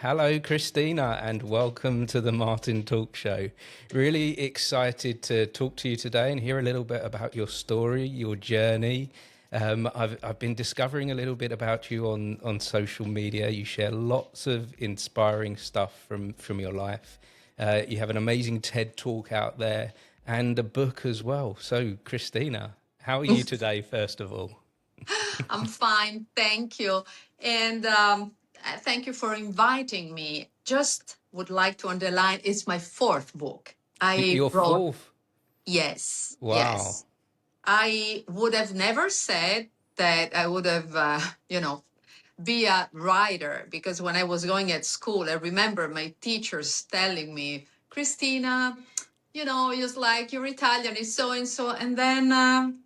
Hello, Christina, and welcome to the Martin Talk Show. Really excited to talk to you today and hear a little bit about your story, your journey. I've been discovering a little bit about you on social media. You share lots of inspiring stuff from your life. You have an amazing TED Talk out there and a book as well. So, Christina, how are you today, first of all? I'm fine, thank you. And thank you for inviting me. Just would like to underline it's my fourth book. I Your wrote, fourth. yes, Wow. yes. I would have never said that I would have, be a writer because when I was going at school, I remember my teachers telling me, Christina, it's like you're Italian, it's so and so. And then,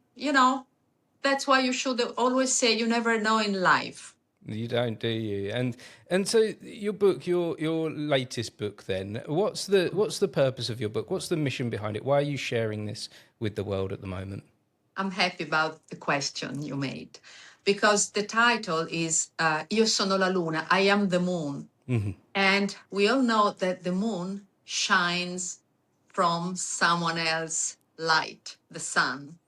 that's why you should always say you never know in life. You don't, do you? And so your book, your latest book, then, what's the purpose of your book? What's the mission behind it? Why are you sharing this with the world at the moment? I'm happy about the question you made because the title is Io sono la luna, I am the moon. And we all know that the moon shines from someone else's light, the sun.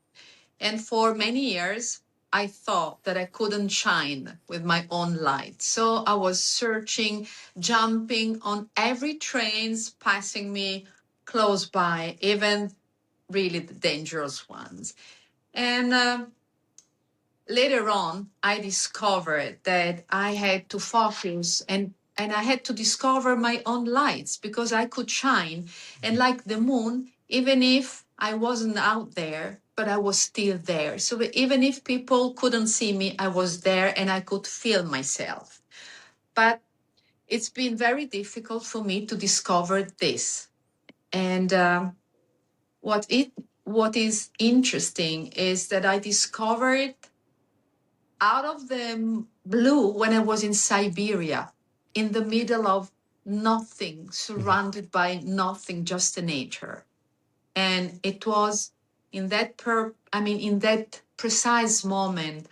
And for many years, I thought that I couldn't shine with my own light. So I was searching, jumping on every trains passing me close by, even really the dangerous ones. And later on, I discovered that I had to focus and I had to discover my own lights because I could shine. And like the moon, even if I wasn't out there, but I was still there. So even if people couldn't see me, I was there and I could feel myself. But it's been very difficult for me to discover this. And what is interesting is that I discovered out of the blue when I was in Siberia, in the middle of nothing, surrounded by nothing, just the nature. And it was in in that precise moment.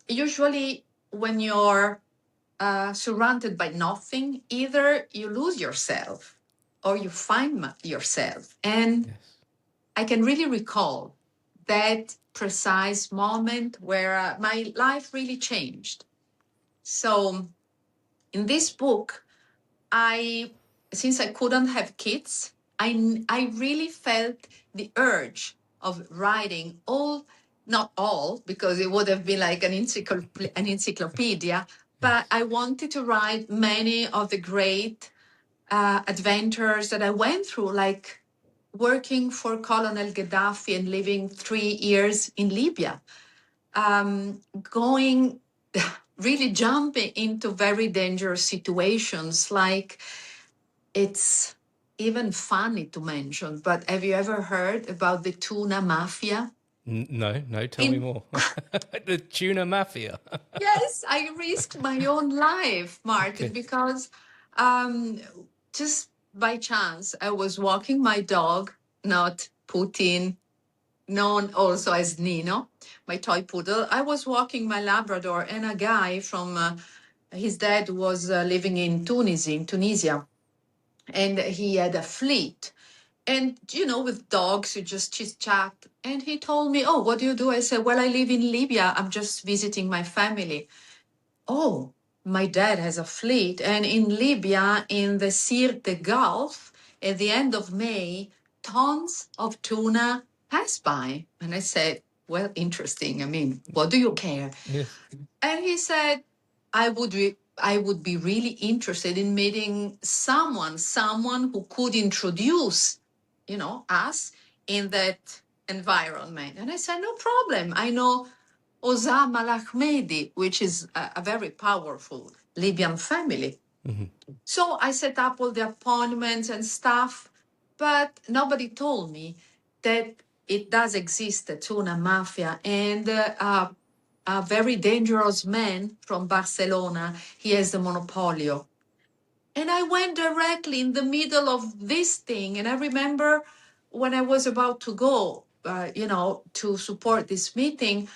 Usually, when you're surrounded by nothing, either you lose yourself or you find yourself. And Yes. I can really recall that precise moment where my life really changed. So in this book, since I couldn't have kids, I really felt the urge of writing not all, because it would have been like an encyclopedia, but I wanted to write many of the great adventures that I went through, like working for Colonel Gaddafi and living 3 years in Libya, going really jumping into very dangerous situations. Like, it's even funny to mention, but have you ever heard about the tuna mafia? No, no. Tell me In more. The tuna mafia. Yes, I risked my own life, Martin, Okay. because um, just by chance I was walking my dog, not Putin, known also as Nino, my toy poodle. I was walking my Labrador, and a guy from his dad was living in Tunisia, and he had a fleet. And with dogs, you just chit chat. And he told me, "Oh, what do you do?" I said, "Well, I live in Libya. I'm just visiting my family." "Oh, my dad has a fleet, and in Libya, in the Sirte Gulf, at the end of May, tons of tuna pass by." And I said, "Well, interesting. I mean, what do you care?" Yes. And he said, I would be really interested in meeting someone who could introduce, us in that environment." And I said, "No problem. I know Osama al-Ahmedi, which is a very powerful Libyan family." So I set up all the appointments and stuff, but nobody told me that it does exist, a tuna mafia, and a very dangerous man from Barcelona. He has the monopolio. And I went directly in the middle of this thing. And I remember when I was about to go, to support this meeting,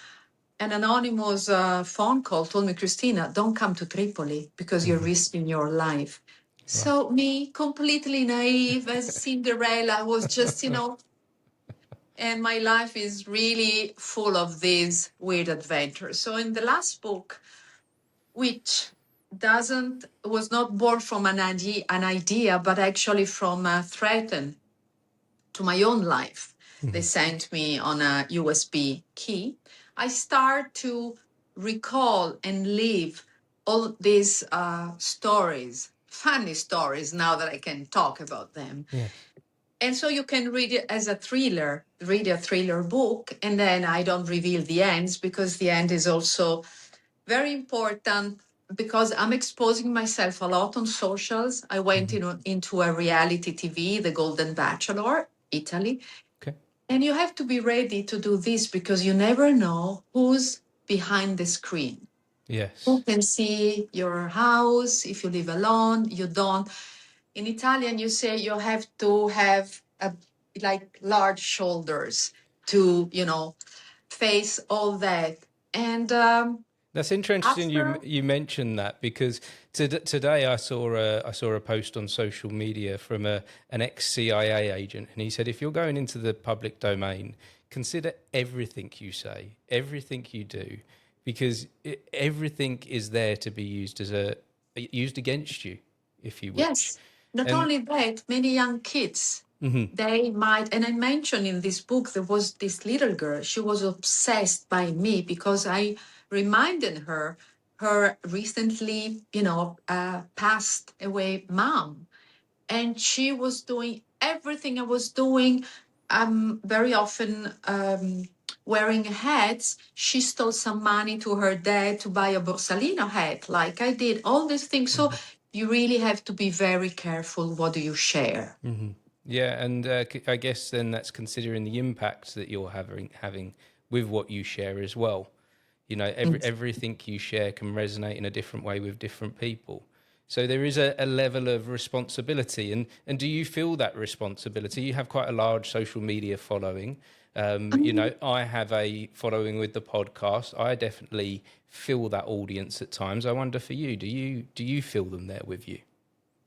an anonymous phone call told me, Cristina, don't come to Tripoli because you're risking your life. Right. So me, completely naive as Cinderella, was just, and my life is really full of these weird adventures. So in the last book, which was not born from an idea, but actually from a threat to my own life. They sent me on a USB key. I start to recall and live all these stories, funny stories, now that I can talk about them. Yes. And so you can read it as a thriller, read a thriller book, and then I don't reveal the ends because the end is also very important because I'm exposing myself a lot on socials. I went into a reality TV, The Golden Bachelor, Italy. Okay. And you have to be ready to do this because you never know who's behind the screen. Yes. Who can see your house if you live alone, you don't. In Italian, you say you have to have large shoulders to, face all that. And that's interesting. after You mentioned that because today I saw a post on social media from an ex-CIA agent, and he said if you're going into the public domain, consider everything you say, everything you do, because everything is there to be used against you, if you wish. Yes, not only that, many young kids, they might, and I mentioned in this book, there was this little girl, she was obsessed by me because I reminded her recently, passed away mom. And she was doing everything I was doing, very often wearing hats. She stole some money to her dad to buy a Borsalino hat, like I did, all these things. So you really have to be very careful. What do you share? Yeah, and I guess then that's considering the impact that you're having with what you share as well. Everything you share can resonate in a different way with different people. So there is a level of responsibility. And do you feel that responsibility? You have quite a large social media following. I have a following with the podcast. I definitely feel that audience at times. I wonder for you, do you feel them there with you?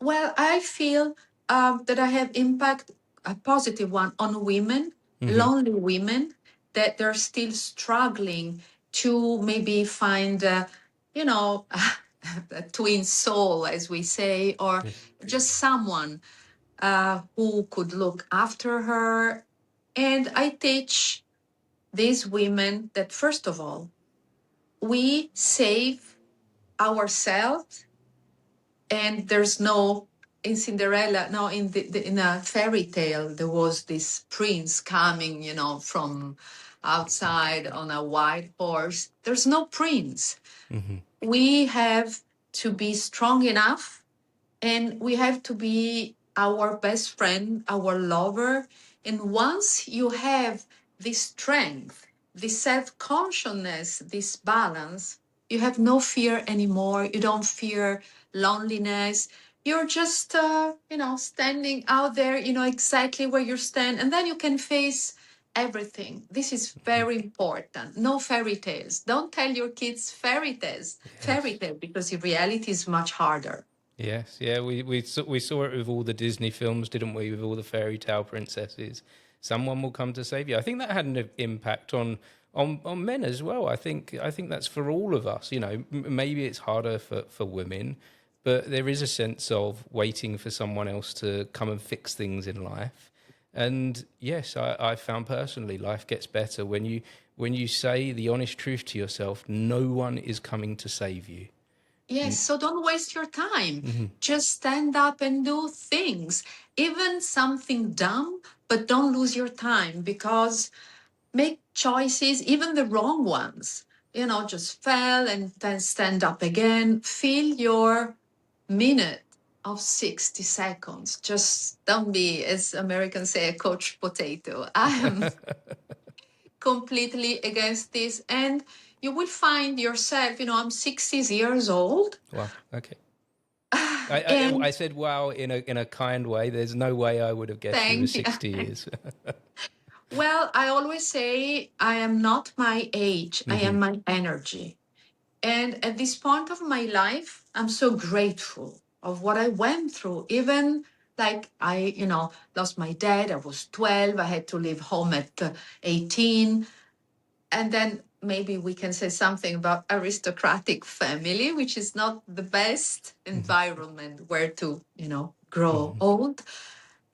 Well, I feel that I have impact, a positive one, on women, lonely women, that they're still struggling to maybe find, a twin soul, as we say, or just someone who could look after her. And I teach these women that, first of all, we save ourselves, and there's no, in Cinderella, no, in a fairy tale, there was this prince coming, from outside on a white horse. There's no prince. We have to be strong enough, and we have to be our best friend, our lover. And once you have this strength, this self-consciousness, this balance, you have no fear anymore. You don't fear loneliness. You're just, standing out there, exactly where you stand. And then you can face everything. This is very important. No fairy tales. Don't tell your kids fairy tales, because in reality is much harder. Yes, yeah, we saw it with all the Disney films, didn't we? With all the fairy tale princesses, someone will come to save you. I think that had an impact on men as well. I think that's for all of us. Maybe it's harder for women, but there is a sense of waiting for someone else to come and fix things in life. And yes, I found personally, life gets better when you say the honest truth to yourself. No one is coming to save you. Yes, so don't waste your time. Just stand up and do things, even something dumb, but don't lose your time, because make choices, even the wrong ones. Just fail and then stand up again. Fill your minute of 60 seconds. Just don't be, as Americans say, a coach potato. I am completely against this. And you will find yourself, I'm 60 years old. Wow. Okay. I said wow in a kind way. There's no way I would have guessed you were 60 years. Well, I always say I am not my age, I am my energy. And at this point of my life, I'm so grateful of what I went through. Even like lost my dad. I was 12. I had to leave home at 18. And then maybe we can say something about aristocratic family, which is not the best environment where to, grow old.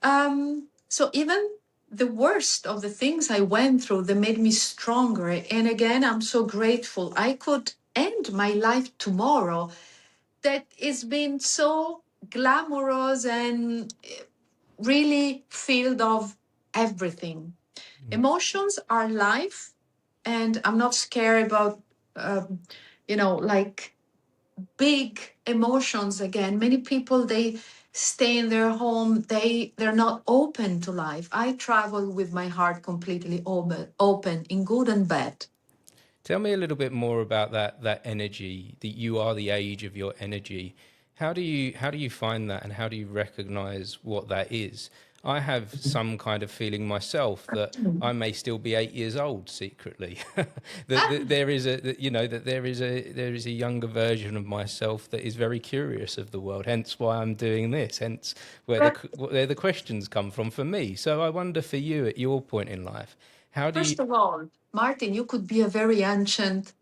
So even the worst of the things I went through, they made me stronger. And again, I'm so grateful. I could end my life tomorrow that it's been so glamorous and really filled of everything. Emotions are life, and I'm not scared about, like big emotions again. Many people, they stay in their home, they're not open to life. I travel with my heart completely open in good and bad. Tell me a little bit more about that energy, that you are the age of your energy. How do you find that, and how do you recognize what that is? I have some kind of feeling myself that I may still be 8 years old secretly. That there is a younger version of myself that is very curious of the world. Hence why I'm doing this. Hence where the questions come from for me. So I wonder for you at your point in life, how do you? First of all, Martin, you could be a very ancient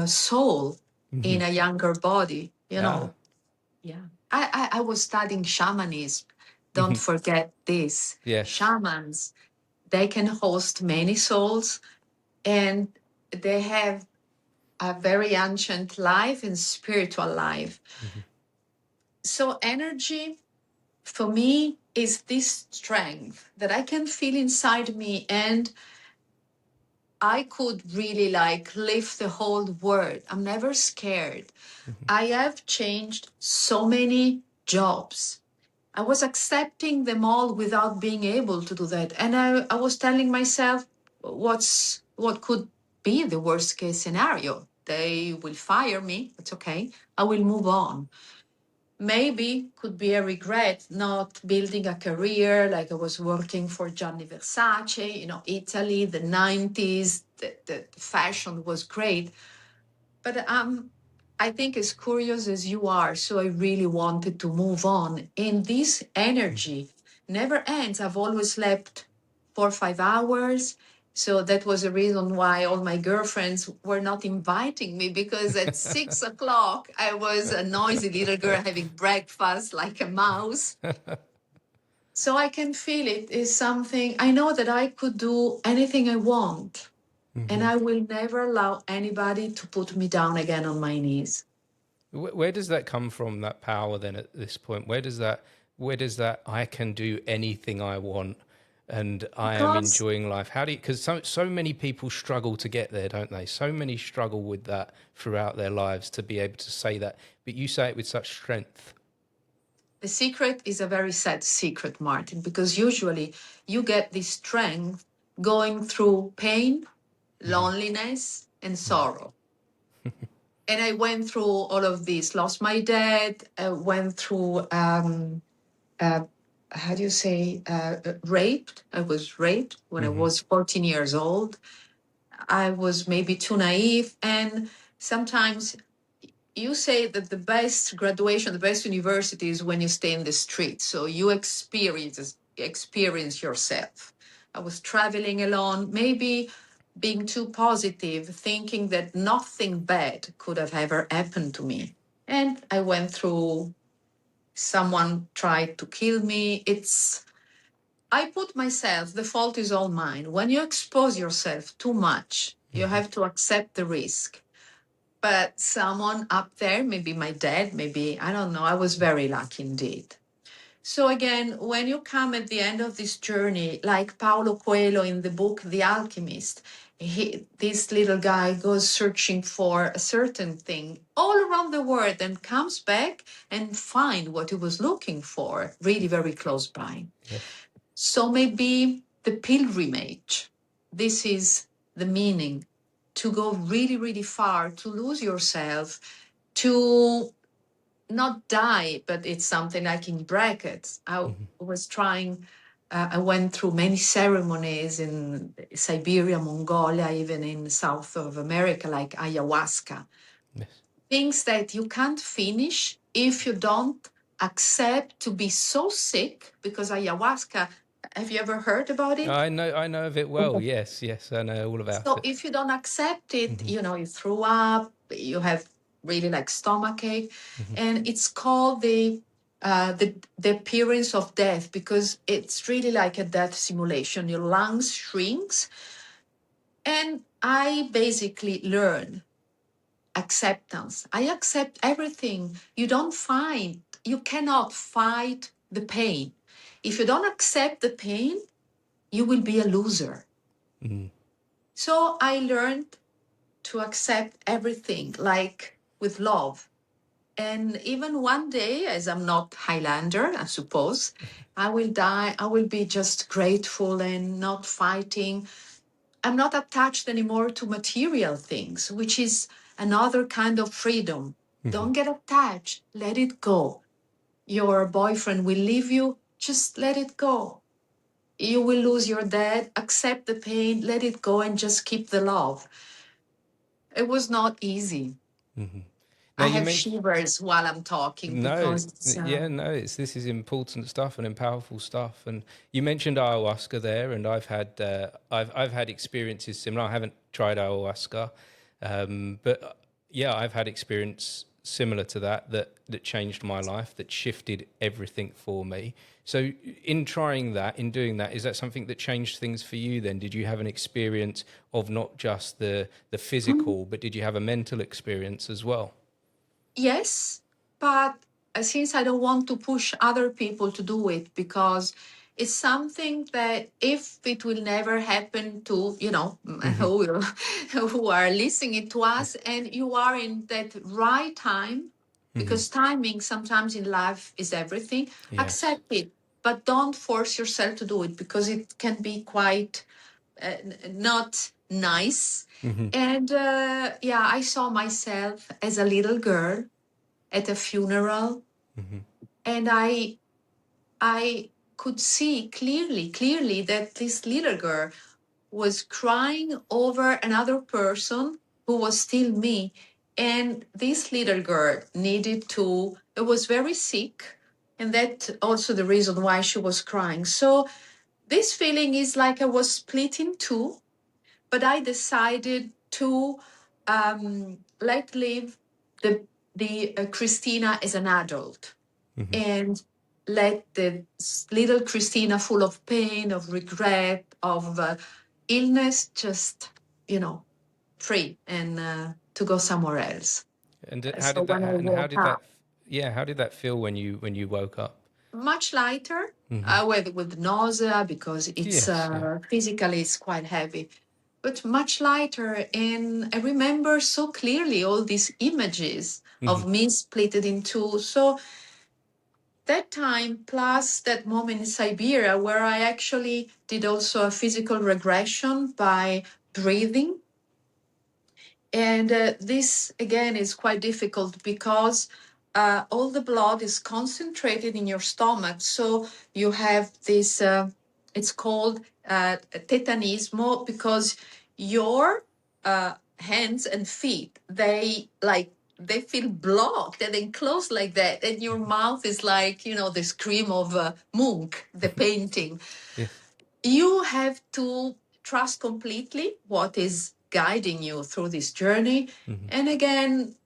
soul in a younger body, Ah, Yeah. I was studying shamanism. Don't forget this. yes. Shamans, they can host many souls, and they have a very ancient life and spiritual life. So energy for me is this strength that I can feel inside me, and I could really like lift the whole world. I'm never scared. I have changed so many jobs. I was accepting them all without being able to do that. And I was telling myself, what could be the worst case scenario? They will fire me. It's okay. I will move on. Maybe could be a regret not building a career like I was working for Gianni Versace, Italy, the 90s, the fashion was great. But I think as curious as you are, so I really wanted to move on. And this energy never ends. I've always slept 4 or 5 hours. So that was a reason why all my girlfriends were not inviting me, because at 6 o'clock I was a noisy little girl having breakfast like a mouse. So I can feel it is something I know that I could do anything I want. And I will never allow anybody to put me down again on my knees. Where does that come from, that power then at this point? Where does that I can do anything I want and I am Because enjoying life? How do you, because so many people struggle to get there, don't they? So many struggle with that throughout their lives to be able to say that, but you say it with such strength. the secret is a very sad secret, Martin, because usually you get this strength going through pain, loneliness, and sorrow. And I went through all of this, lost my dad, went through, uh, how do you say, raped. I was raped when I was 14 years old. I was maybe too naive. And sometimes you say that the best graduation, the best university is when you stay in the street. So you experience yourself. I was traveling alone, maybe being too positive, thinking that nothing bad could have ever happened to me. And I went through, someone tried to kill me. I put myself, the fault is all mine. When you expose yourself too much, you have to accept the risk. But someone up there, maybe my dad, maybe, I don't know, I was very lucky indeed. So again, when you come at the end of this journey, like Paulo Coelho in the book The Alchemist, this little guy goes searching for a certain thing all around the world and comes back and find what he was looking for, really very close by. Yes. So maybe the pilgrimage, this is the meaning, to go really, really far, to lose yourself, to not die, but it's something like in brackets. I was trying I went through many ceremonies in Siberia, Mongolia, even in South of America, like ayahuasca. Yes. Things that you can't finish if you don't accept to be so sick, because ayahuasca, have you ever heard about it? I know of it well. Yes, I know all about So it. if you don't accept it, you throw up, you have really like stomachache, and it's called the appearance of death, because it's really like a death simulation. Your lungs shrinks, and I basically learn acceptance. I accept everything. You cannot fight the pain. If you don't accept the pain, you will be a loser. So I learned to accept everything, like with love. And even one day, as I'm not Highlander, I suppose, I will die. I will be just grateful and not fighting. I'm not attached anymore to material things, which is another kind of freedom. Don't get attached. Let it go. Your boyfriend will leave you. Just let it go. You will lose your dad. Accept the pain. Let it go and just keep the love. It was not easy. Now I you have mentioned shivers while I'm talking no, because it's, yeah, no, this is important stuff and powerful stuff. And you mentioned ayahuasca there, and I've had experiences similar. I haven't tried ayahuasca, but yeah, I've had experience similar to that changed my life, that shifted everything for me. So in trying that, in doing that, is that something that changed things for you then? Did you have an experience of not just the physical, but did you have a mental experience as well? yes, but since I don't want to push other people to do it, because it's something that if it will never happen to, who will, who are listening to us, and you are in that right time, because timing sometimes in life is everything, Yes. accept it, but don't force yourself to do it, because it can be quite not nice. And yeah, I saw myself as a little girl at a funeral, and I could see clearly that this little girl was crying over another person who was still me. And this little girl it was very sick. And that also the reason why she was crying. So this feeling is like I was split in two, but I decided to let live the Cristina as an adult, and let the little Cristina, full of pain, of regret, of illness, just free, and to go somewhere else. How So did that when I and how woke did that up, yeah, how did that feel when you woke up? much lighter, with nausea, because it's Yes, yeah. physically it's quite heavy, but much lighter. And I remember so clearly all these images of me splitted in two. So that time, plus that moment in Siberia, where I actually did also a physical regression by breathing. And this, again, is quite difficult, because all the blood is concentrated in your stomach. So you have this, it's called tetanismo, because your hands and feet, they feel blocked and enclosed like that. And your mouth is like, the scream of Munch, the painting. Yes. You have to trust completely what is guiding you through this journey. And again,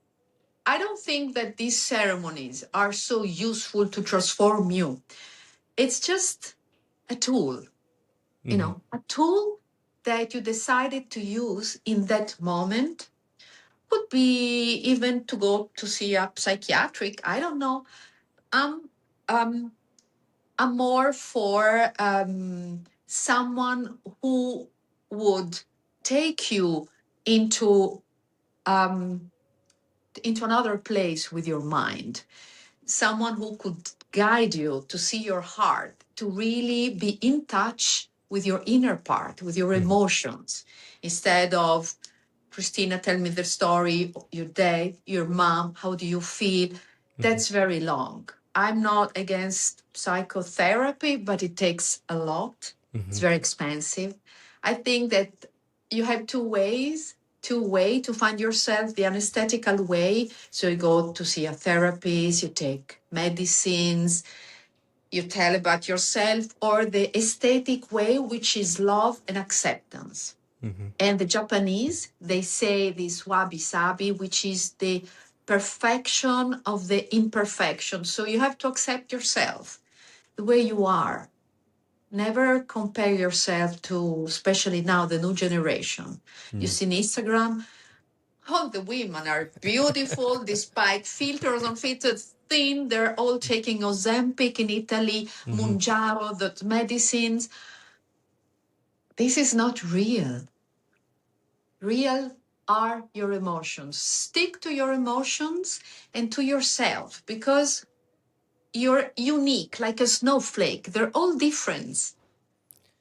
I don't think that these ceremonies are so useful to transform you. It's just a tool, a tool that you decided to use in that moment. Could be even to go to see a psychiatric. I don't know. Um, um, I'm more for someone who would take you um, into another place with your mind. Someone who could guide you to see your heart, to really be in touch with your inner part, with your emotions, instead of Christina, tell me the story, your dad, your mom, how do you feel? That's very long. I'm not against psychotherapy, but it takes a lot. It's very expensive. I think that you have two ways to find yourself, the anesthetical way. So you go to see a therapist, you take medicines, you tell about yourself, or the aesthetic way, which is love and acceptance. And the Japanese, they say this wabi sabi, which is the perfection of the imperfection. So you have to accept yourself the way you are. Never compare yourself to, especially now, the new generation. You see in Instagram, all the women are beautiful despite filters on filters, thin. They're all taking Ozempic in Italy, Mounjaro, the medicines. This is not real. Real are your emotions. Stick to your emotions and to yourself, because you're unique, like a snowflake. They're all different.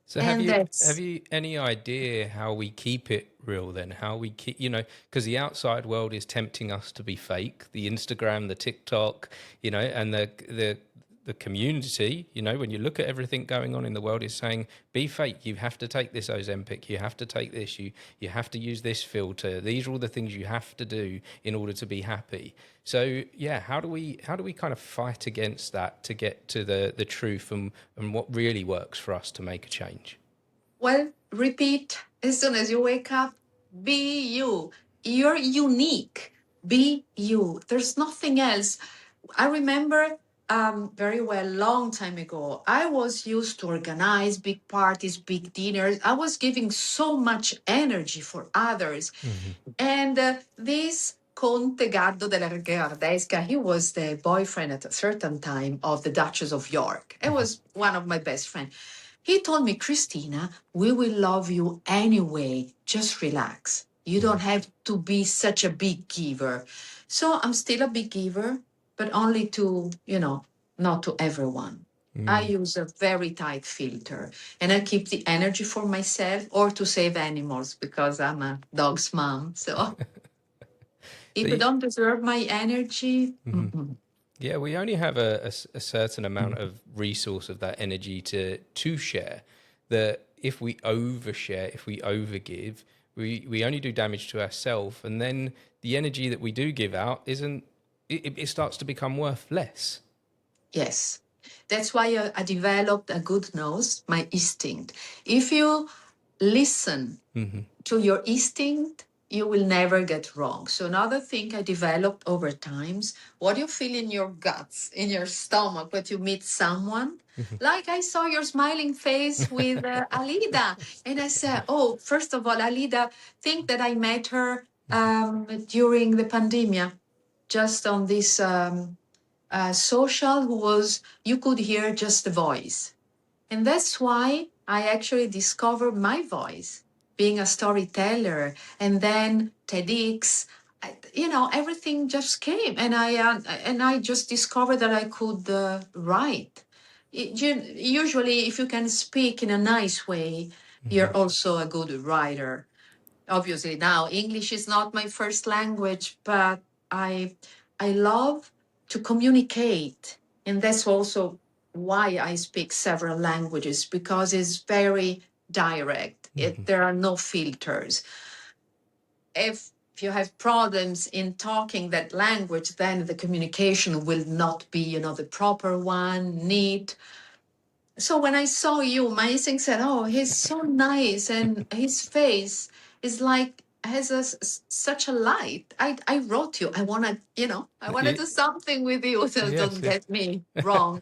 So And have that's, you any idea how we keep it real then? How we keep, because the outside world is tempting us to be fake. The Instagram, the TikTok, and the community, when you look at everything going on in the world, is saying be fake. You have to take this Ozempic. You have to take this. You have to use this filter. These are all the things you have to do in order to be happy. So yeah, how do we kind of fight against that to get to the truth and what really works for us to make a change? well, repeat as soon as you wake up, be you. You're unique. Be you. There's nothing else. I remember very well, long time ago, I was used to organize big parties, big dinners. I was giving so much energy for others. And this Conte Gaddo della Gardesca, he was the boyfriend at a certain time of the Duchess of York. It was one of my best friends. He told me, Christina, we will love you anyway. Just relax. You don't have to be such a big giver. So I'm still a big giver, but only to, not to everyone. I use a very tight filter, and I keep the energy for myself or to save animals, because I'm a dog's mom. So So if you don't deserve my energy, yeah, we only have a certain amount of resource of that energy to share. That if we overshare, if we overgive, we only do damage to ourselves, and then the energy that we do give out it starts to become worth less. yes. That's why I developed a good nose, my instinct. If you listen to your instinct, you will never get wrong. So another thing I developed over times, what you feel in your guts, in your stomach, when you meet someone, like I saw your smiling face with Alida. And I said, oh, first of all, Alida, think that I met her during the pandemic, just on this social, who was, you could hear just the voice. And that's why I actually discovered my voice, being a storyteller, and then TEDx. Everything just came, and I just discovered that I could write. Usually, if you can speak in a nice way, you're also a good writer. Obviously, now English is not my first language, but I love to communicate, and that's also why I speak several languages, because it's very direct. There are no filters. If you have problems in talking that language, then the communication will not be, the proper one, neat. So when I saw you, my instinct said, "Oh, he's so nice, and his face is like has such a light." I wrote you. I wanna, I wanna Yeah, do something with you. So yes. don't get me wrong.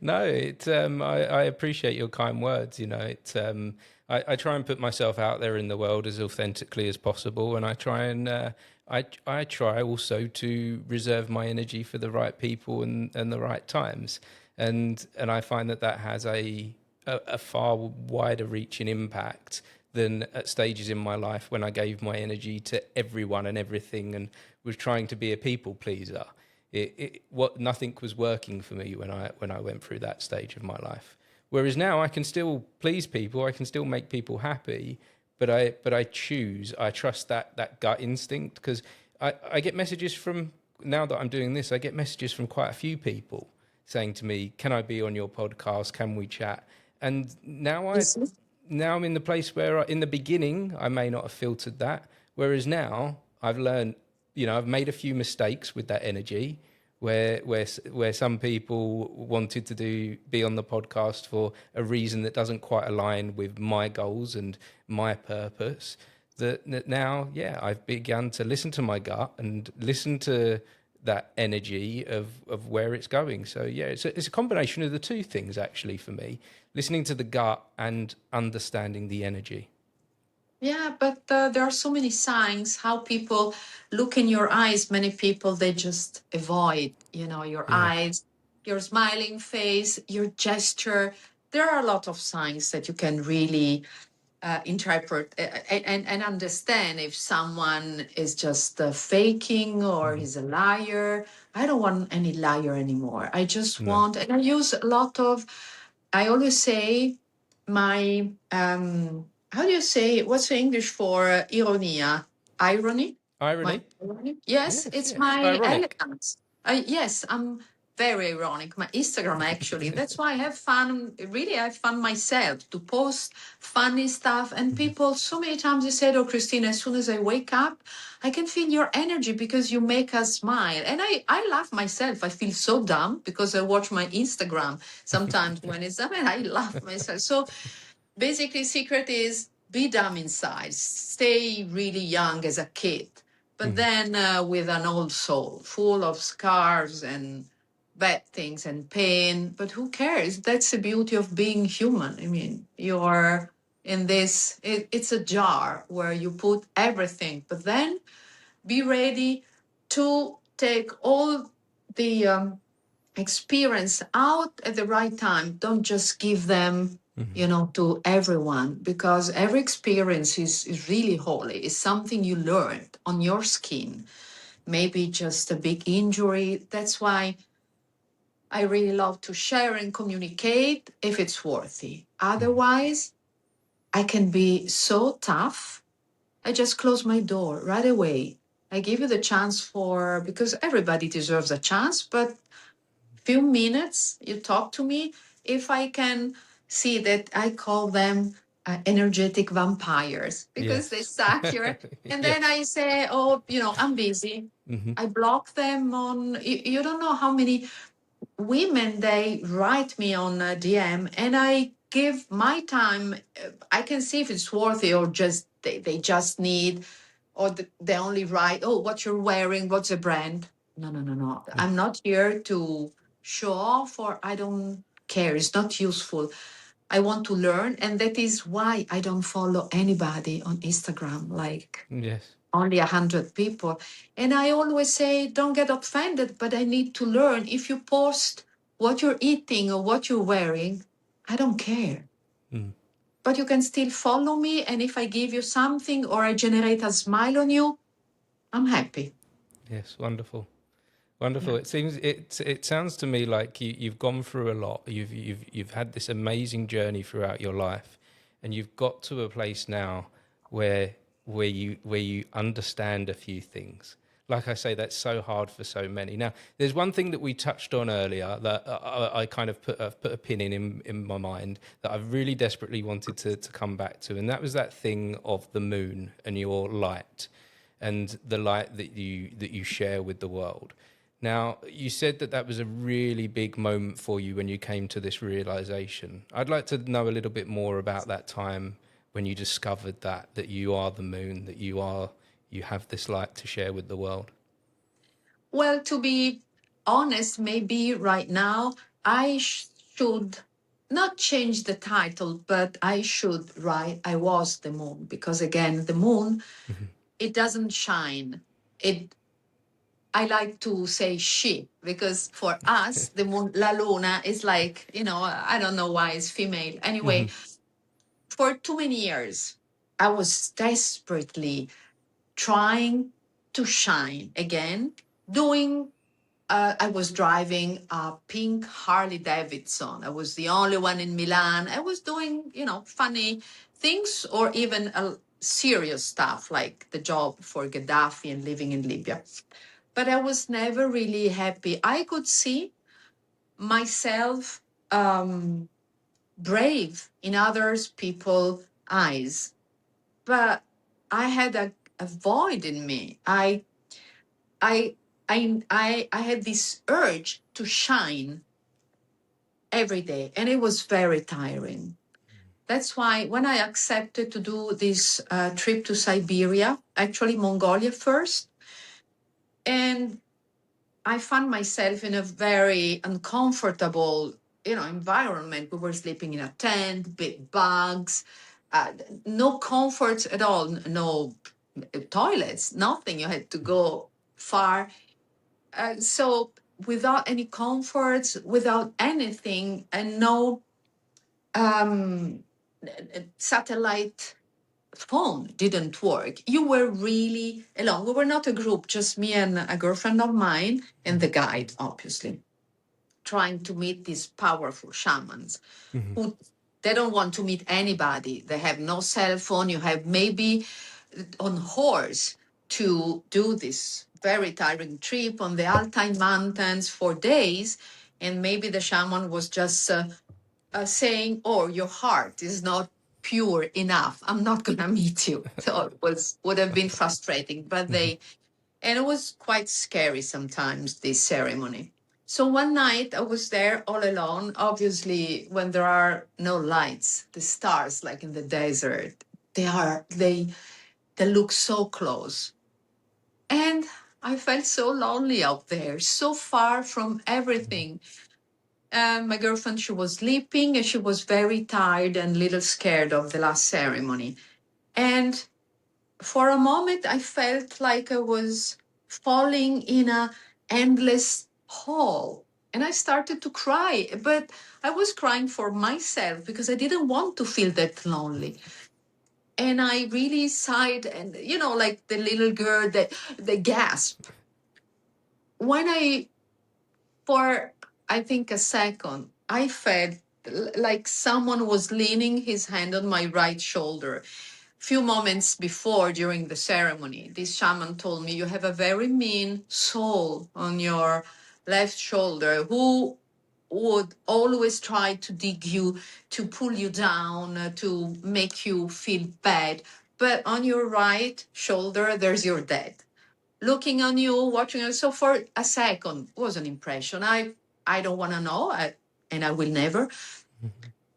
No, I appreciate your kind words. I try and put myself out there in the world as authentically as possible, and I try and I try also to reserve my energy for the right people and the right times, and I find that has a far wider reaching impact than at stages in my life when I gave my energy to everyone and everything and was trying to be a people pleaser. Nothing was working for me when I went through that stage of my life. Whereas now I can still please people, I can still make people happy, but I trust that gut instinct, because I get messages from now that I'm doing this, I get messages from quite a few people saying to me, "Can I be on your podcast? Can we chat?" And now I'm in the place where in the beginning I may not have filtered that, whereas now I've learned, I've made a few mistakes with that energy, where some people wanted to be on the podcast for a reason that doesn't quite align with my goals and my purpose. That now, yeah, I've begun to listen to my gut and listen to that energy of where it's going. So yeah, it's a combination of the two things actually for me, listening to the gut and understanding the energy. Yeah, but there are so many signs how people look in your eyes. Many people, they just avoid, your Yeah. eyes, your smiling face, your gesture. There are a lot of signs that you can really interpret and understand if someone is just faking or Mm-hmm. is a liar. I don't want any liar anymore. I just No. want, and I use a lot of, I always say my, how do you say, what's the English for ironia? Irony? My Irony. irony? Yes, Yes, it's yes. my Ironic. elegance. Yes, I'm very ironic. My Instagram, actually. That's why I have fun. Really, I have fun myself to post funny stuff. And people, so many times they said, "Oh, Christina, as soon as I wake up, I can feel your energy because you make us smile." And I laugh myself. I feel so dumb because I watch my Instagram sometimes when it's up and I laugh myself. So basically, secret is be dumb inside, stay really young as a kid, but Mm-hmm. then with an old soul full of scars and bad things and pain. But who cares? That's the beauty of being human. I mean, you're in this, it's a jar where you put everything, but then be ready to take all the experience out at the right time. Don't just give them, to everyone, because every experience is really holy. It's something you learned on your skin, maybe just a big injury. That's why I really love to share and communicate if it's worthy. Otherwise, I can be so tough. I just close my door right away. I give you the chance because everybody deserves a chance, but few minutes you talk to me, if I can see that, I call them energetic vampires because they Yes. suck your, and then Yes. I say, "Oh, I'm busy." Mm-hmm. I block them on, you don't know how many women they write me on DM, and I give my time. I can see if it's worthy or just they just need, or they only write, "Oh, what you're wearing, what's the brand." No, no, no, no. I'm not here to show off, or I don't care. It's not useful. I want to learn. And that is why I don't follow anybody on Instagram, like Yes. only 100 people. And I always say, don't get offended, but I need to learn. If you post what you're eating or what you're wearing, I don't care. Mm. But you can still follow me. And if I give you something or I generate a smile on you, I'm happy. Yes. Wonderful. Yeah. Wonderful. It sounds to me like you've gone through a lot. You've had this amazing journey throughout your life, and you've got to a place now where you understand a few things. Like I say, that's so hard for so many. Now, there's one thing that we touched on earlier that I kind of put a pin in my mind that I really desperately wanted to come back to, and that was that thing of the moon and your light, and the light that you share with the world. Now, you said that was a really big moment for you when you came to this realization. I'd like to know a little bit more about that time when you discovered that you are the moon, that you have this light to share with the world. Well, to be honest, maybe right now I should not change the title, but I should write I was the moon, because again, the moon, Mm-hmm. it doesn't shine. It I like to say she, because for us, the moon, la luna, is like, I don't know why it's female. Mm-hmm. Anyway, for too many years, I was desperately trying to shine again, doing I was driving a pink Harley Davidson. I was the only one in Milan. I was doing, funny things, or even serious stuff like the job for Gaddafi and living in Libya. but I was never really happy. I could see myself brave in others people's eyes, but I had a void in me. I I had this urge to shine every day, and it was very tiring. That's why when I accepted to do this trip to Siberia, actually Mongolia first, and I found myself in a very uncomfortable, environment. We were sleeping in a tent, big bugs, uh, no comforts at all, no toilets, nothing. You had to go far. So without any comforts, without anything, and no um, satellite phone didn't work. You were really alone. We were not a group, just me and a girlfriend of mine and the guide, obviously, trying to meet these powerful shamans who they don't want to meet anybody. They have no cell phone. You have maybe on horse to do this very tiring trip on the Altai Mountains for days. And maybe the shaman was just saying, "Oh, your heart is not pure enough. I'm not gonna meet you." So it would have been frustrating, but and it was quite scary sometimes, this ceremony. So one night I was there all alone. Obviously, when there are no lights, the stars, like in the desert, they look so close. And I felt so lonely out there, so far from everything. My girlfriend, she was sleeping and she was very tired and a little scared of the last ceremony. And for a moment, I felt like I was falling in a endless hole. And I started to cry, but I was crying for myself because I didn't want to feel that lonely. And I really sighed, and like the little girl that the gasp. When for I think a second, I felt like someone was leaning his hand on my right shoulder. Few moments before, during the ceremony, this shaman told me, "You have a very mean soul on your left shoulder who would always try to dig you, to pull you down, to make you feel bad. But on your right shoulder, there's your dad, looking on you, watching you." So for a second, was an impression. I don't want to know, and I will never.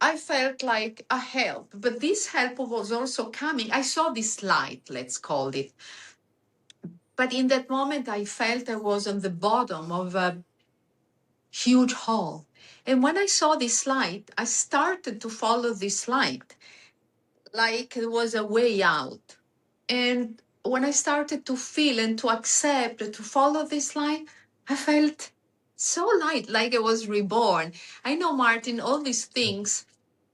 I felt like a help, but this help was also coming. I saw this light, let's call it. But in that moment, I felt I was on the bottom of a huge hole. And when I saw this light, I started to follow this light like it was a way out. And when I started to feel and to accept, to follow this light, I felt so light, like I was reborn. I know, Martin, all these things,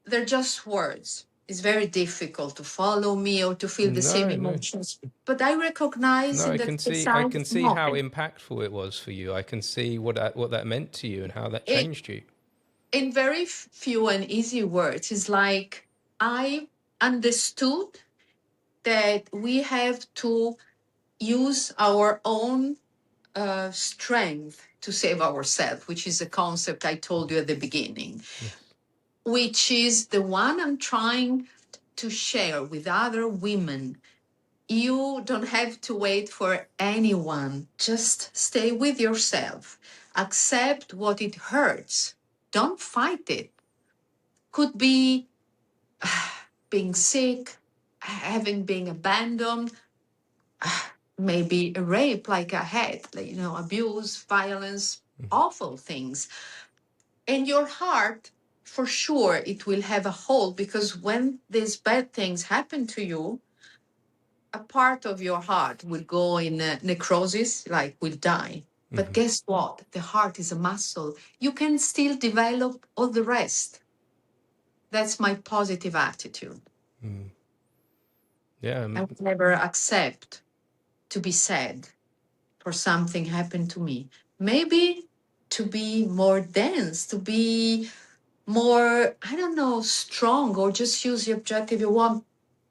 they're just words. It's very difficult to follow me or to feel the same No. emotions. But I recognize No, in I that can see. I can precise see how moment, impactful it was for you. I can see what that meant to you and how that it, changed you. in very few and easy words, it's like I understood that we have to use our own strength to save ourselves, which is a concept I told you at the beginning, Yes. which is the one I'm trying to share with other women. You don't have to wait for anyone. Just stay with yourself. Accept what it hurts. Don't fight it. Could be being sick, having been abandoned, maybe a rape like I had, abuse, violence, awful things. And your heart, for sure, it will have a hole, because when these bad things happen to you, a part of your heart will go in necrosis, like will die. But guess what? The heart is a muscle. You can still develop all the rest. That's my positive attitude. Yeah. I would never accept to be sad for something happened to me. Maybe to be more dense, to be more, I don't know, strong, or just use the objective you want.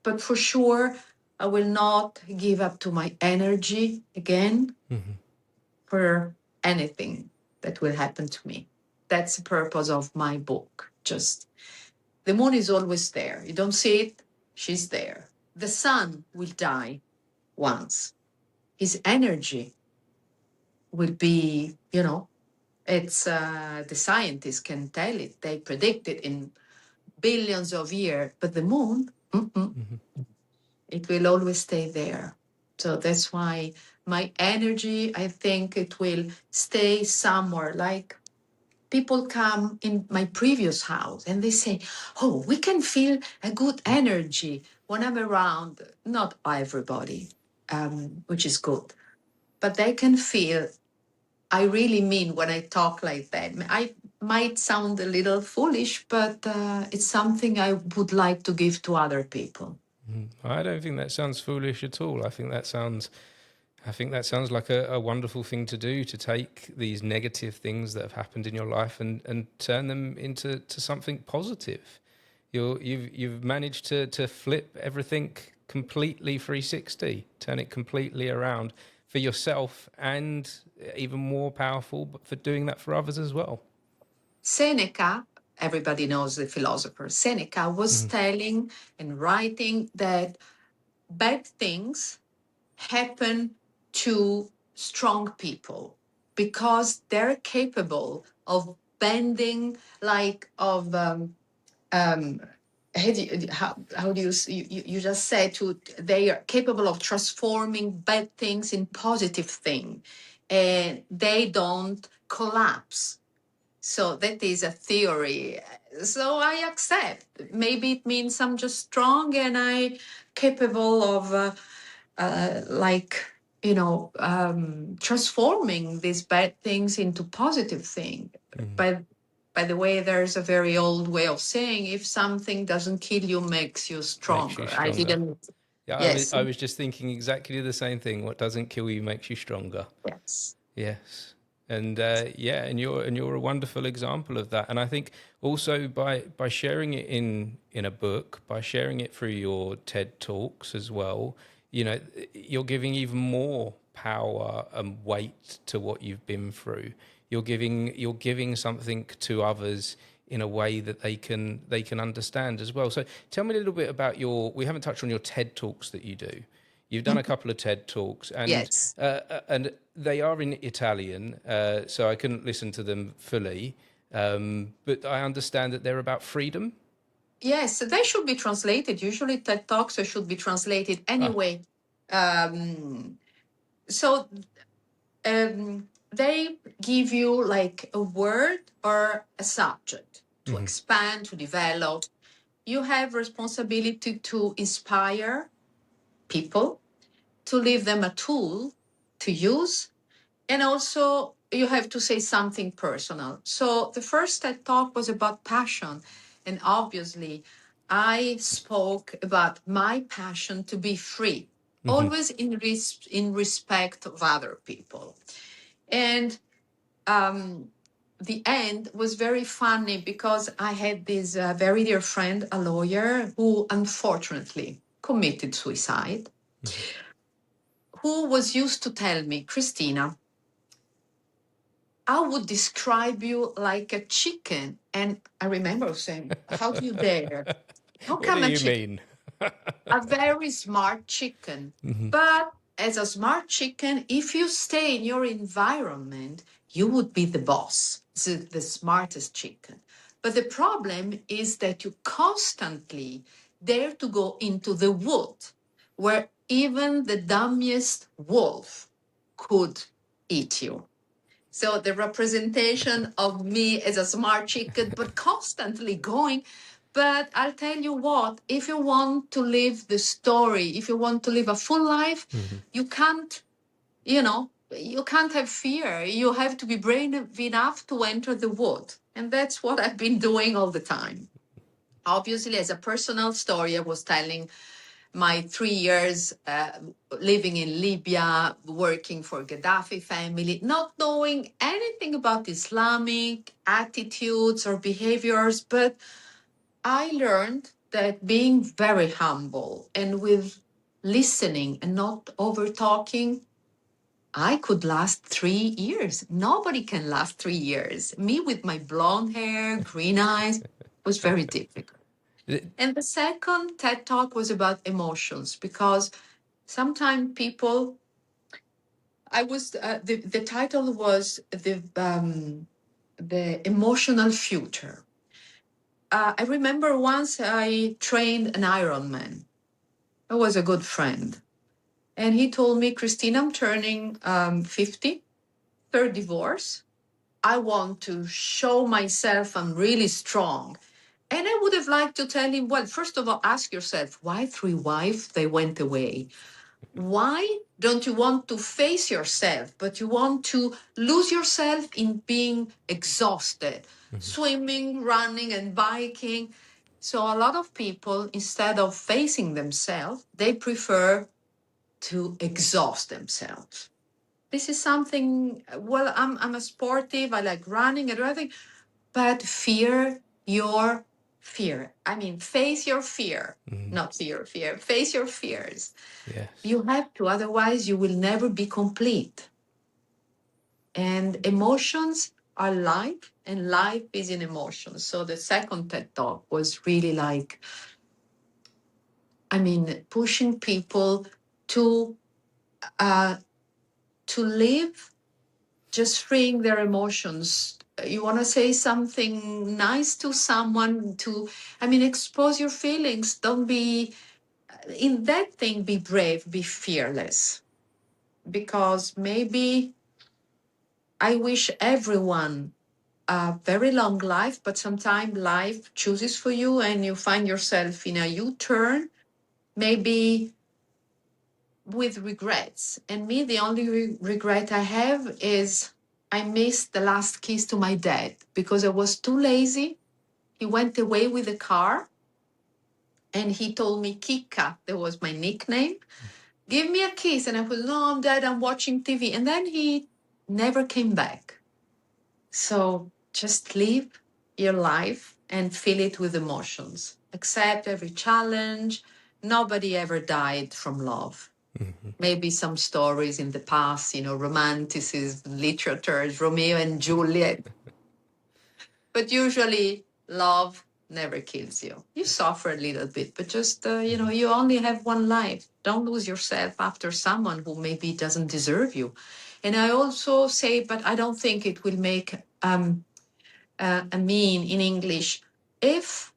But for sure, I will not give up to my energy again. for anything that will happen to me. That's the purpose of my book. Just the moon is always there. You don't see it, she's there. The sun will die once. His energy will be, it's the scientists can tell it. They predict it in billions of years. But the moon, it will always stay there. So that's why my energy, I think it will stay somewhere. Like people come in my previous house and they say, oh, we can feel a good energy when I'm around. Not everybody, which is good, but they can feel. I really mean when I talk like that. I might sound a little foolish, but it's something I would like to give to other people. I don't think that sounds foolish at all. I think that sounds like a wonderful thing to do, to take these negative things that have happened in your life and turn them into something positive. You've managed to flip everything completely 360, turn it completely around for yourself, and even more powerful, but for doing that for others as well. Seneca, everybody knows the philosopher, Seneca was telling and writing that bad things happen to strong people because they're capable of bending, like of how do you just said they are capable of transforming bad things in positive thing, and they don't collapse. So that is a theory. So I accept. Maybe it means I'm just strong and I capable of transforming these bad things into positive thing. But by the way, there's a very old way of saying, if something doesn't kill you, makes you stronger. I didn't. Yeah, Yes. I was just thinking exactly the same thing. What doesn't kill you makes you stronger. Yes. Yes. And and you're a wonderful example of that. And I think also by sharing it in a book, by sharing it through your TED Talks as well, you're giving even more power and weight to what you've been through. You're giving something to others in a way that they can understand as well. So tell me a little bit about we haven't touched on your TED Talks that you do. You've done a couple of TED Talks, and Yes. And they are in Italian, so I couldn't listen to them fully. But I understand that they're about freedom. Yes, they should be translated. Usually TED Talks should be translated anyway. They give you like a word or a subject to expand, to develop. You have responsibility to inspire people, to give them a tool to use, and also you have to say something personal. So the first TED Talk was about passion, and obviously I spoke about my passion to be free, always in respect of other people. And the end was very funny because I had this very dear friend, a lawyer, who unfortunately committed suicide, who was used to tell me, Cristina, I would describe you like a chicken. And I remember saying, how do you dare? How come What do a you chicken? mean? A very smart chicken. But as a smart chicken, if you stay in your environment, you would be the boss, the smartest chicken. But the problem is that you constantly dare to go into the wood where even the dumbest wolf could eat you. So the representation of me as a smart chicken, but constantly going. But I'll tell you what, if you want to live the story, if you want to live a full life, you can't, you can't have fear. You have to be brave enough to enter the wood. And that's what I've been doing all the time. Obviously, as a personal story, I was telling my 3 years living in Libya, working for Gaddafi family, not knowing anything about Islamic attitudes or behaviors, but I learned that being very humble and with listening and not over talking I could last 3 years. Nobody can last 3 years. Me with my blonde hair, green eyes, was very difficult. And the second TED Talk was about emotions, because sometimes people, the title was the emotional future. I remember once I trained an Ironman. I was a good friend. And he told me, Christina, I'm turning 50, third divorce. I want to show myself I'm really strong. And I would have liked to tell him, well, first of all, ask yourself, why 3 wives, they went away? Why don't you want to face yourself, but you want to lose yourself in being exhausted, swimming, running, and biking? So a lot of people, instead of facing themselves, they prefer to exhaust themselves. This is something, well, I'm a sportive, I like running and everything, but fear your fear. I mean, face your fear, not fear, face your fears. Yes. You have to, otherwise you will never be complete. And emotions are life, and life is in emotions. So the second TED Talk was really like, I mean, pushing people to live, just freeing their emotions. You want to say something nice to someone, expose your feelings. Don't be in that thing, be brave, be fearless. Because maybe I wish everyone a very long life, but sometimes life chooses for you and you find yourself in a U-turn, maybe with regrets. And me, the only regret I have is I missed the last kiss to my dad because I was too lazy. He went away with the car and he told me, Kika, that was my nickname, give me a kiss. And I was, no, I'm dead, I'm watching TV. And then he never came back. So just live your life and fill it with emotions. Accept every challenge. Nobody ever died from love. Maybe some stories in the past, romanticism, literature, Romeo and Juliet. But usually love never kills you. You suffer a little bit, but just, you only have one life. Don't lose yourself after someone who maybe doesn't deserve you. And I also say, but I don't think it will make a mean in English if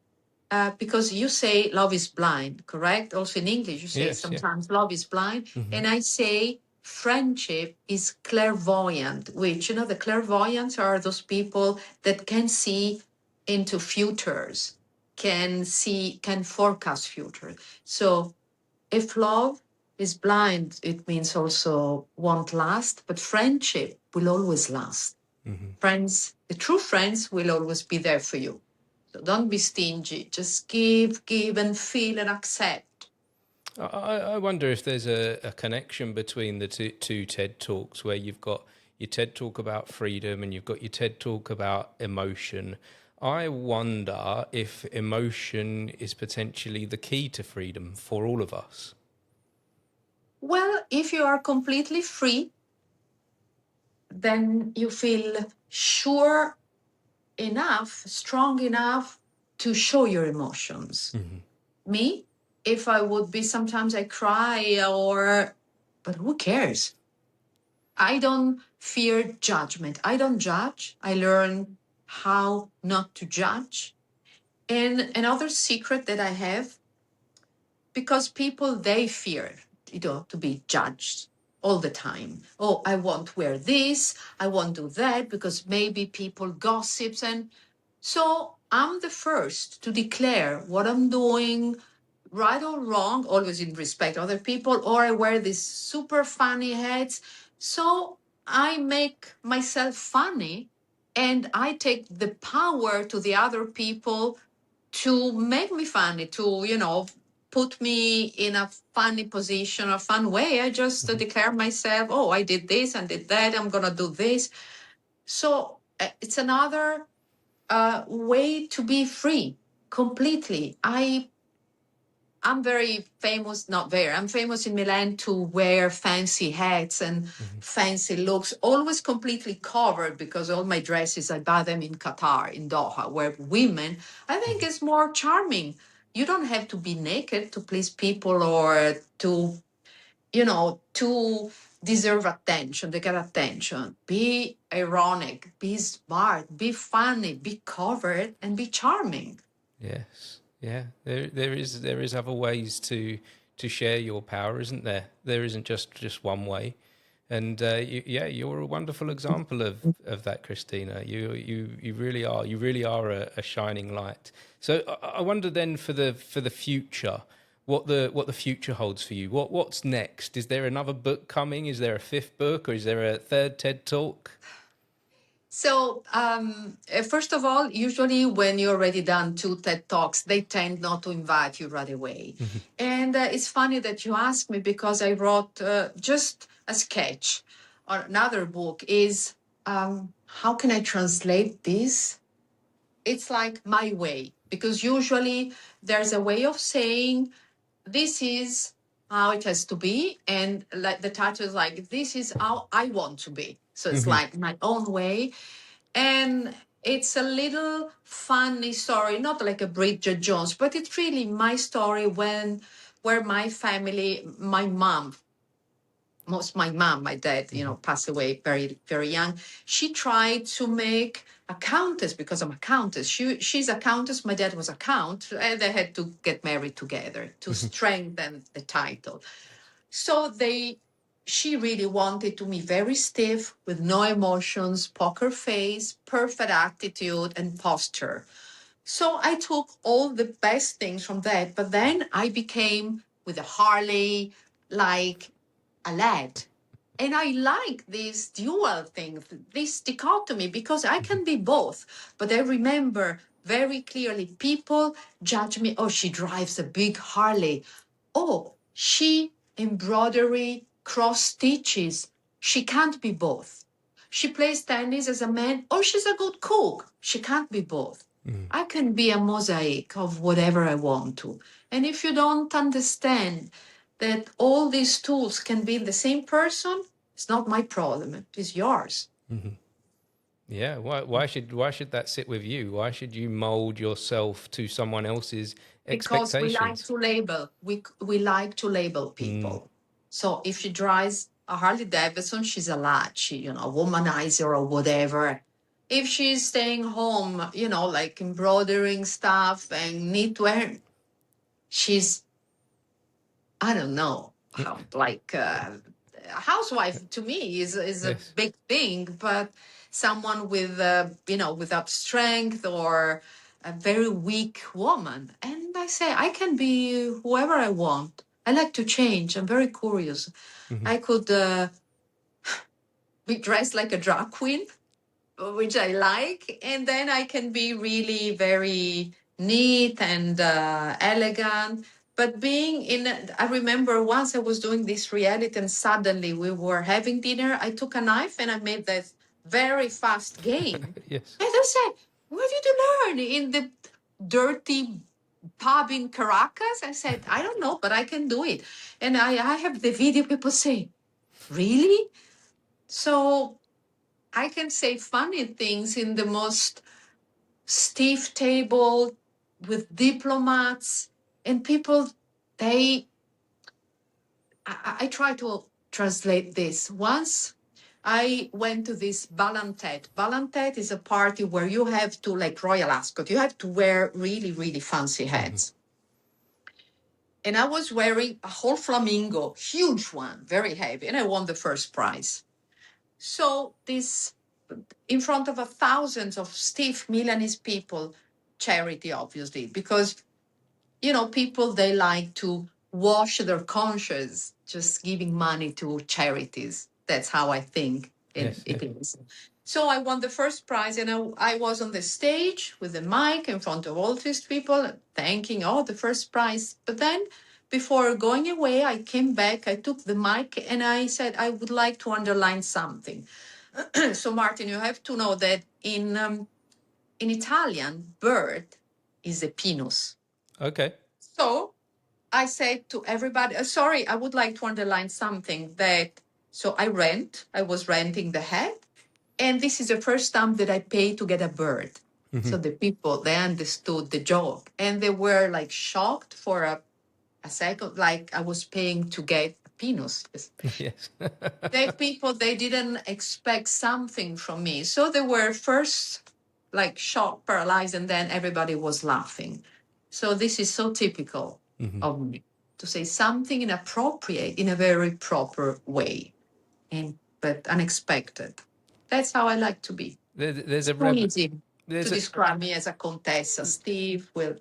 because you say love is blind, correct? Also in English, you say Yes, sometimes love is blind. And I say friendship is clairvoyant, which, the clairvoyants are those people that can see into futures, can forecast future. So if love is blind, it means also won't last, but friendship will always last. Friends, the true friends will always be there for you. So don't be stingy. Just give, and feel and accept. I wonder if there's a connection between the two TED Talks, where you've got your TED Talk about freedom and you've got your TED Talk about emotion. I wonder if emotion is potentially the key to freedom for all of us. Well, if you are completely free, then you feel sure enough, strong enough to show your emotions. Me, if I would be, sometimes I cry but who cares? I don't fear judgment. I don't judge. I learn how not to judge. And another secret that I have, because people, they fear, to be judged all the time. Oh, I won't wear this, I won't do that, because maybe people gossips. And so I'm the first to declare what I'm doing, right or wrong, always in respect of other people, or I wear these super funny hats. So I make myself funny and I take the power to the other people to make me funny, to, put me in a funny position, a fun way. I just declare myself, oh, I did this and did that, I'm going to do this. So it's another way to be free completely. I I'm very famous, not very, I'm famous in Milan to wear fancy hats and fancy looks, always completely covered because all my dresses, I buy them in Qatar, in Doha, where women, I think it's more charming. You don't have to be naked to please people or to, to deserve attention, to get attention. Be ironic, be smart, be funny, be covered, and be charming. Yes, yeah. There is other ways to share your power, isn't there? There isn't just one way. And yeah, you're a wonderful example of that, Christina. You really are. You really are a shining light. So I wonder then for the future, what the future holds for you. What's next? Is there another book coming? Is there a fifth book, or is there a third TED Talk? So, first of all, usually when you're already done 2 TED Talks, they tend not to invite you right away. And it's funny that you asked me because I wrote just a sketch or another book is how can I translate this? It's like my way, because usually there's a way of saying this is how it has to be. And like the title is like, this is how I want to be. So it's like my own way. And it's a little funny story, not like a Bridget Jones, but it's really my story where my family, my mom, my dad, passed away very, very young. She tried to make a countess because I'm a countess. She's a countess. My dad was a count, and they had to get married together to strengthen the title. So she really wanted to be very stiff with no emotions, poker face, perfect attitude and posture. So I took all the best things from that, but then I became with a Harley like a lad. And I like this dual thing, this dichotomy, because I can be both. But I remember very clearly people judge me, oh, she drives a big Harley. Oh, she embroidery cross stitches. She can't be both. She plays tennis as a man. Oh, she's a good cook. She can't be both. I can be a mosaic of whatever I want to. And if you don't understand that all these tools can be the same person, it's not my problem. It's yours. Yeah, why should that sit with you? Why should you mold yourself to someone else's Because we like expectations? to label. We like to label people. So if she drives a Harley Davidson, she's a lad, a womanizer or whatever. If she's staying home, like embroidering stuff and knitwear, she's, I don't know, like a housewife to me is a Yes. big thing, but someone with without strength or a very weak woman. And I say I can be whoever I want. I like to change. I'm very curious. I could be dressed like a drag queen, which I like, and then I can be really very neat and elegant. But I remember once I was doing this reality, and suddenly we were having dinner. I took a knife and I made that very fast game. Yes. And I said, "Where did you learn in the dirty pub in Caracas?" I said, "I don't know, but I can do it." And I have the video. People say, "Really?" So I can say funny things in the most stiff table with diplomats and people. I try to translate this. Once I went to this Balantet. Balantet is a party where you have to, like Royal Ascot, you have to wear really, really fancy hats. And I was wearing a whole flamingo, huge one, very heavy, and I won the first prize. So this, in front of thousands of stiff Milanese people, charity, obviously, because, people, they like to wash their conscience, just giving money to charities. That's how I think it Yes. is. So I won the first prize, and I was on the stage with the mic in front of all these people, thanking, the first prize. But then before going away, I came back, I took the mic, and I said, I would like to underline something. So, Martin, you have to know that in Italian, bird is a pinus. Okay. So I said to everybody, sorry, I would like to underline something that, so I was renting the hat. And this is the first time that I paid to get a bird. So the people, they understood the joke and they were like shocked for a second, like I was paying to get a penis. Yes. They didn't expect something from me. So they were first like shocked, paralyzed, and then everybody was laughing. So this is so typical of me to say something inappropriate in a very proper way, but unexpected. That's how I like to be. There's It's a so rebel. easy to describe me as a Contessa Steve. Well,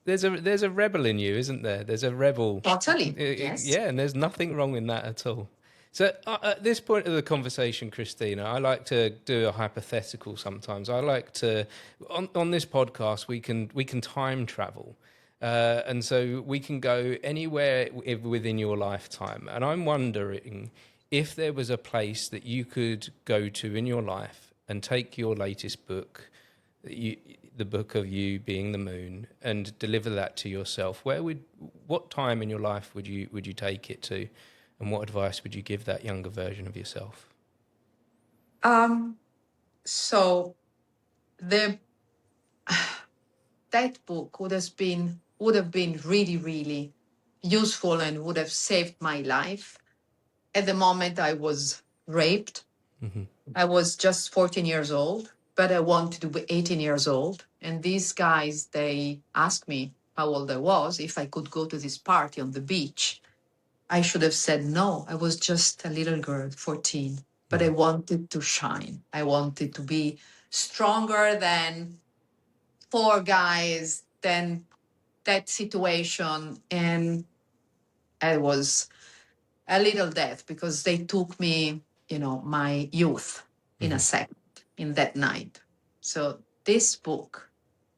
There's a rebel in you, isn't there? There's a rebel. totally. Yes. Yeah, and there's nothing wrong in that at all. So at this point of the conversation, Christina, I like to do a hypothetical sometimes. I like to on this podcast we can time travel. And so we can go anywhere within your lifetime. And I'm wondering if there was a place that you could go to in your life and take your latest book, the book of you being the moon, and deliver that to yourself. What time in your life would you take it to, and what advice would you give that younger version of yourself? So the that book would have been really, really useful and would have saved my life. At the moment I was raped. I was just 14 years old, but I wanted to be 18 years old. And these guys, they asked me how old I was, if I could go to this party on the beach. I should have said no. I was just a little girl, 14, but I wanted to shine. I wanted to be stronger than four guys, than that situation. And I was a little death because they took me, my youth in a second, in that night. So this book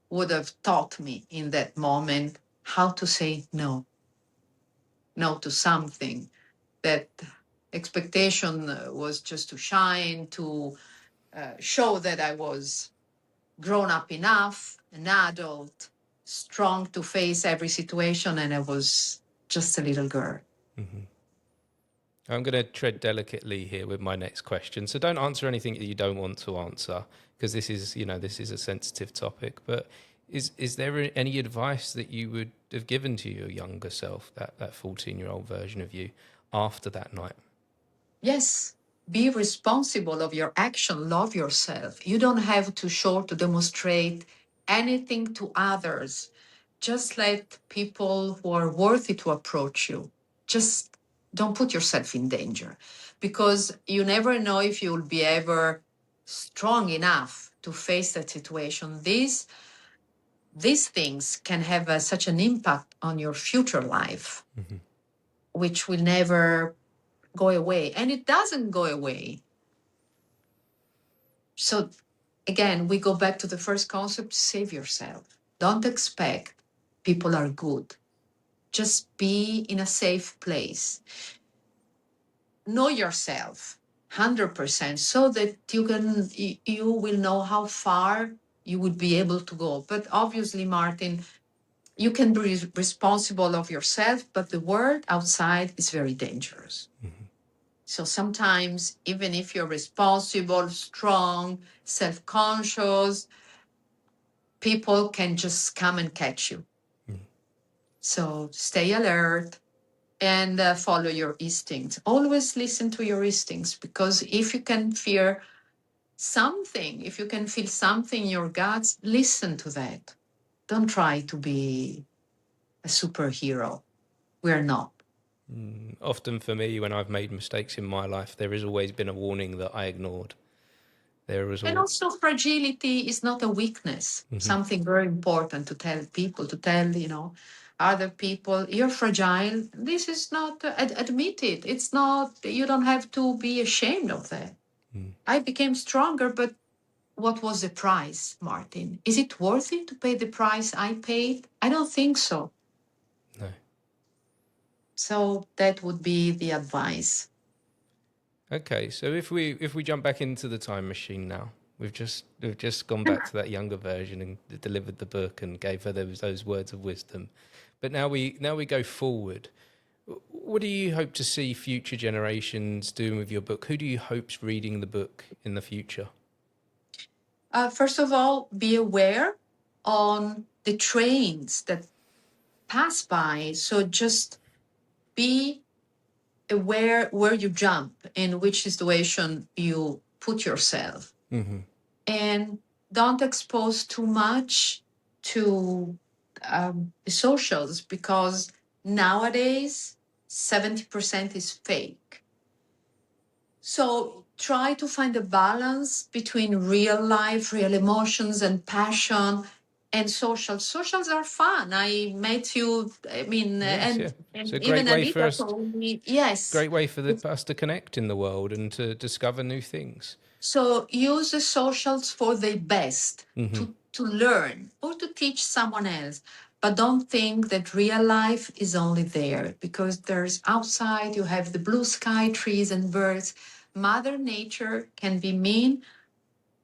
would have taught me in that moment how to say no to something that expectation was just to shine, to show that I was grown up enough, an adult, strong to face every situation, and I was just a little girl. I'm going to tread delicately here with my next question. So don't answer anything that you don't want to answer, because this is a sensitive topic. But is there any advice that you would have given to your younger self, that 14-year-old version of you, after that night? Yes, be responsible of your action, love yourself. You don't have to show to demonstrate anything to others. Just let people who are worthy to approach you. Just don't put yourself in danger, because you never know if you'll be ever strong enough to face that situation. These things can have such an impact on your future life, which will never go away, and it doesn't go away. So again, we go back to the first concept: save yourself. Don't expect people are good. Just be in a safe place. Know yourself 100%, so that you will know how far you would be able to go. But obviously, Martin, you can be responsible of yourself, but the world outside is very dangerous. So sometimes, even if you're responsible, strong, self-conscious, people can just come and catch you. So stay alert and follow your instincts. Always listen to your instincts, because if you can fear something, if you can feel something in your guts, listen to that. Don't try to be a superhero. We're not. Often for me, when I've made mistakes in my life, there has always been a warning that I ignored. And also, fragility is not a weakness. Something very important to tell people, other people, you're fragile. This is not, admit it. It's not, you don't have to be ashamed of that. I became stronger, but what was the price, Martin? Is it worth it to pay the price I paid? I don't think so. No. So that would be the advice. Okay, so if we jump back into the time machine now, We've just gone back to that younger version and delivered the book and gave her those words of wisdom. But now we go forward. What do you hope to see future generations doing with your book? Who do you hope's reading the book in the future? First of all, be aware on the trains that pass by. So just be aware where you jump, in which situation you put yourself. Mm-hmm. And don't expose too much to the socials, because nowadays 70% is fake. So try to find a balance between real life, real emotions and passion, and socials. Socials are fun. I met you, I mean, Yes, and, yeah. and It's a great even way for Anita us. told me, yes. Great way for us to connect in the world and to discover new things. So use the socials for the best, Mm-hmm. to learn or to teach someone else. But don't think that real life is only there, because there's outside, you have the blue sky, trees and birds. Mother Nature can be mean,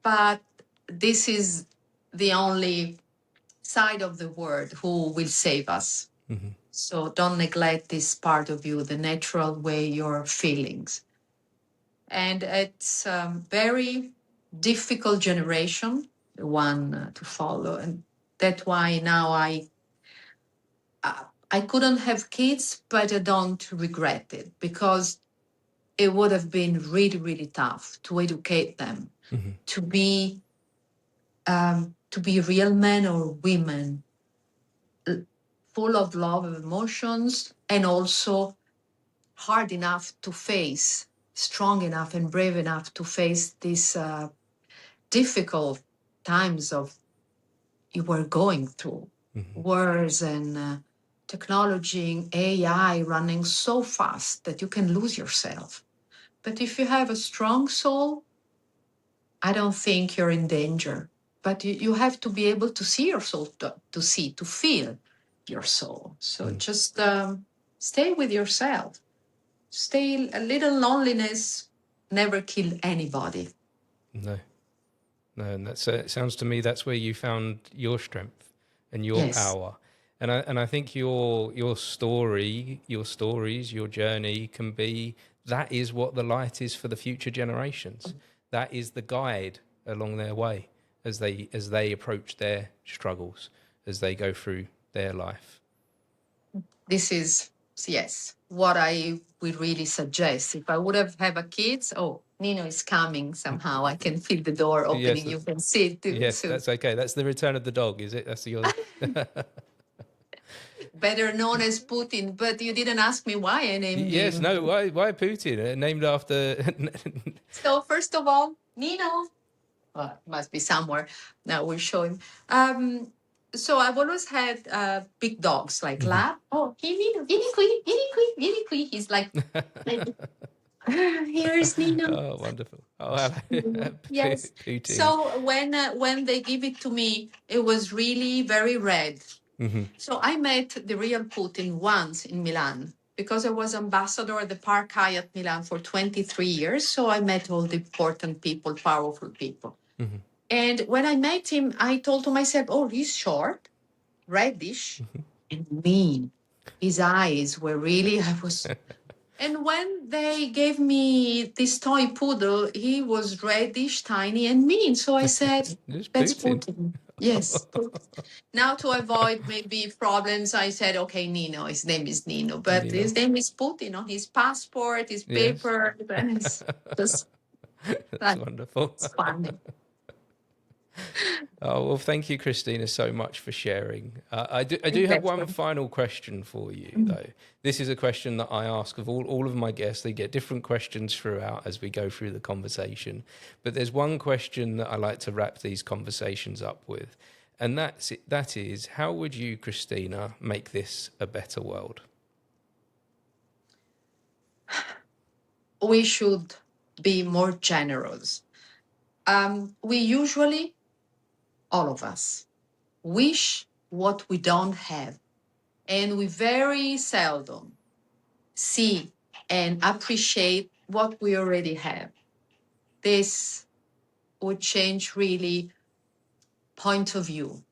but this is the only side of the world who will save us. Mm-hmm. So don't neglect this part of you, the natural way, your feelings. And it's a very difficult generation, the one to follow. And that's why now I couldn't have kids, but I don't regret it, because it would have been really, really tough to educate them, Mm-hmm. to be real men or women, full of love and emotions, and also hard enough to face, strong enough and brave enough to face these difficult times of you were going through. Mm-hmm. Wars and technology and AI running so fast that you can lose yourself. But if you have a strong soul, I don't think you're in danger. But you have to be able to see your soul, to feel your soul. So just stay with yourself. Stay a little loneliness, never kill anybody. No, no, and it sounds to me that's where you found your strength and your Yes. power. And I think your story, your stories, your journey can be, that is what the light is for the future generations. That is the guide along their way as they approach their struggles, as they go through their life. This is, yes, what I would really suggest. If I would have a kids, oh, Nino is coming somehow. I can feel the door Yes, opening. You can see it too. yes, So that's okay. That's the return of the dog, is it? That's your better known as Putin, but you didn't ask me why I named Yes, him. no, why Putin? Named after So first of all, Nino, well, must be somewhere. Now we'll show him. So I've always had big dogs like lab. Oh, hey Nino, vieni qui, vieni qui, vieni qui. He's like here's Nino. Oh, wonderful. Oh, hello. Yes. Putin. So when they give it to me, it was really very red. Mm-hmm. So I met the real Putin once in Milan, because I was ambassador at the Park Hyatt Milan for 23 years. So I met all the important people, powerful people. Mm-hmm. And when I met him, I told to myself, oh, he's short, reddish, and mean. His eyes were really, I was. And when they gave me this toy poodle, he was reddish, tiny, and mean. So I said, Just that's Putin. Putin. Yes. Now, to avoid maybe problems, I said, okay, Nino. His name is Nino, but Nino. his name is Putin on his passport, his Yes. paper. And it's just That's wonderful. it's funny. Oh, well, thank you, Christina, so much for sharing. I do have one final question for you, though. This is a question that I ask of all of my guests. They get different questions throughout as we go through the conversation. But there's one question that I like to wrap these conversations up with. And that is, how would you, Christina, make this a better world? We should be more generous. We usually, all of us, wish what we don't have. And we very seldom see and appreciate what we already have. This would change really point of view,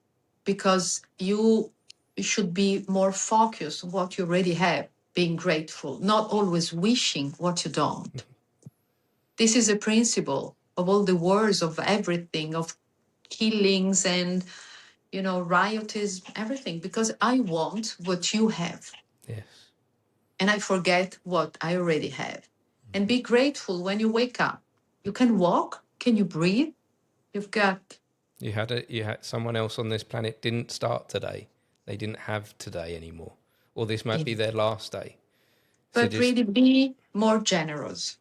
because you should be more focused on what you already have, being grateful, not always wishing what you don't. This is a principle of all the wars, of everything, of killings and, riotism, everything, because I want what you have. Yes. And I forget what I already have. And be grateful when you wake up. You can walk, can you breathe? You've got... You had someone else on this planet didn't start today. They didn't have today anymore. Or this might be their last day. But so really be more generous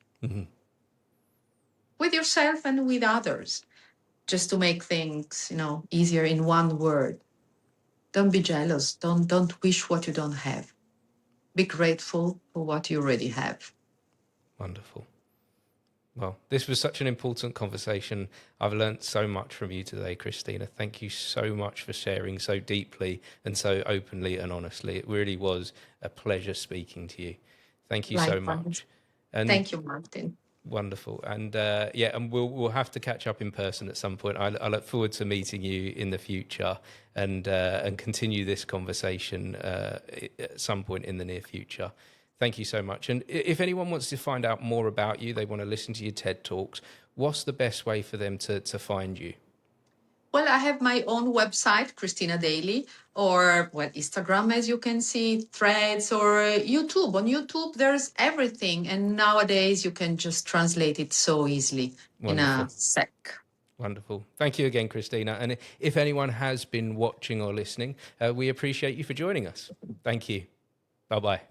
with yourself and with others, just to make things, easier in one word. Don't be jealous. Don't wish what you don't have. Be grateful for what you already have. Wonderful. Well, this was such an important conversation. I've learned so much from you today, Cristina. Thank you so much for sharing so deeply and so openly and honestly. It really was a pleasure speaking to you. Thank you so much. And thank you, Martin. Wonderful. And and we'll have to catch up in person at some point. I look forward to meeting you in the future and continue this conversation at some point in the near future. Thank you so much. And if anyone wants to find out more about you, they want to listen to your TED Talks, what's the best way for them to find you? Well, I have my own website, Christina Daily, or Instagram, as you can see, Threads, or YouTube. On YouTube, there's everything. And nowadays, you can just translate it so easily. Wonderful. In a sec. Wonderful. Thank you again, Cristina. And if anyone has been watching or listening, we appreciate you for joining us. Thank you. Bye-bye.